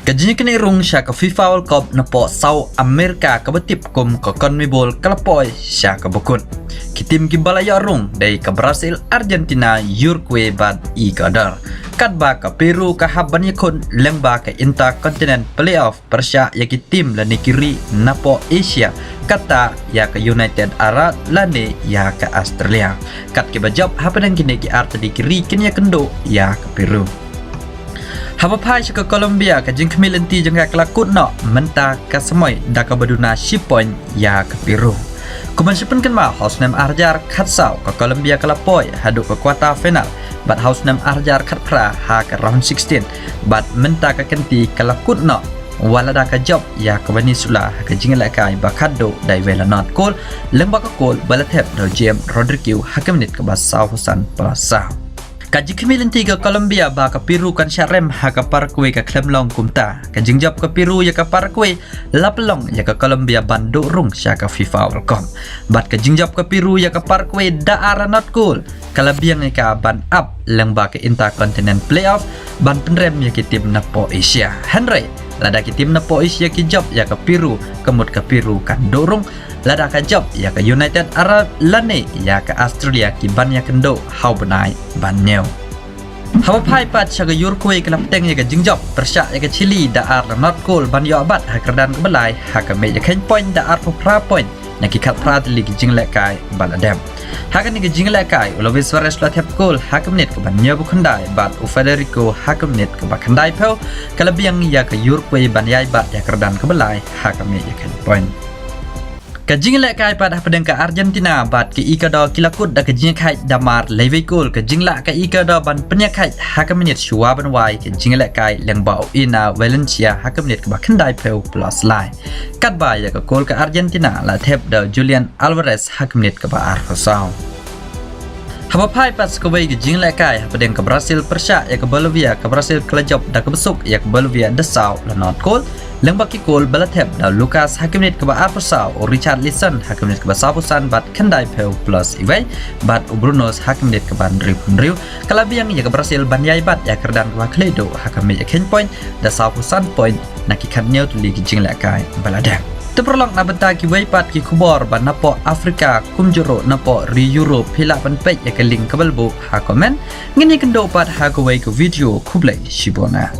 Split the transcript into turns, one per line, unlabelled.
Kajinya kini rung syaka FIFA World Cup napo South America kabetip kum kokon mibol kalapoy syaka bukun. Kitim gibalaya rung dari ke Brazil, Argentina, Uruguay bad Ecuador. Kadba ke Peru ke haban yakun lengba ke Intercontinental Playoff persya yaki tim lani kiri napo Asia kata ya ke United Arab lani ya ke Australia. Kat ke bajab hapan kini ki arta di kiri kini ya kendo ya ke Peru. Haba pai ke Colombia ke jing kemilenti jengka kelakut no menta ke semoy da ke baduna shipoin ya ke Peru. Kumansipan kan ma Hausnam Arjar katsau ke Colombia ke lapoy haduk ke kuarta final bat Hausnam Arjar katpra ha ke round 16 bat menta ke kenti ke lakut no walada ke job ya ke Venezuela ke jing lakai bakado dai vela not kol lembak ke kol balatep do James Rodriguez hakemenit ke basau Husan Plaza. Kaji kemilin tiga Colombia ba ke Peru kan syarem ha ke Paraguay ke Klemlong kumta. Kajing jab ke Peru ya ke Paraguay lapelong ya ke Colombia banduk rung sya ke FIFA World Cup. Bat kajing jab ke Peru ya ke Paraguay daara not cool. Kalabiang ya ke ban up leng ba ke Intercontinental Playoff ban penrem ya ke tim napo Asia. Henry lada ke tim napo Asia ke job ya ke Peru kemut ke Peru kan dorong lada ka job ya ke United Arab lane ya ke Australia ki ban ya kendo hau benai ban new. Hawa pai pat sya ke Uruguay ke lapteng ya ke jingjob persya ya ke Chile da ar not goal ban yo abat ha kerdan ke belai ha ke me ya ken point da ar pra point na ki kat pra li ki jing le kai baladem. Ha ke ni ki jing le kai Luis Suarez la tep goal ha ke menit ke ban new bu khandai bat u Federico ha ke menit ke ba khandai pel kalabiang ya ke Uruguay ban yai bat ya kerdan ke belai ha ke me ya ken point. Kajing lek kai pada pedang ke Argentina bat ke Ecuador kilakut da kajing kai damar levekul kajing lak ke Ecuador ban penyakai hakamenit shua ban wai kajing lek kai leng bau ina Valencia hakamenit ke bakandai peu plus lai kat ba ya ke gol ke Argentina la tep da Julian Alvarez hakamenit ke ba arfasau. Haba pai pas ke wei kajing lek kai pedang ke Brazil persya ya ke Bolivia ke Brazil kelajop da ke besuk ya ke Bolivia desau la not gol leng baki gol balatep da Lucas hakamenit ke ba arfasau o Richard Lisson hakamenit ke ba sapusan bat kendai peu plus iwai bat Brunos hakamenit ke ban riu kalabiang ya ke Brazil ban yai bat ya kerdan ke ba Kledo hakamenit ya ken point da sapusan point nakikan new tu ligi jing lek kai baladang. Terperlong na benta ki weipat ki kubor ban napo Afrika kumjuro napo ri Europe hila ban pek ya ke link ke balbu ha komen ngini kendo pat ha ke wei ke video kublai shibona.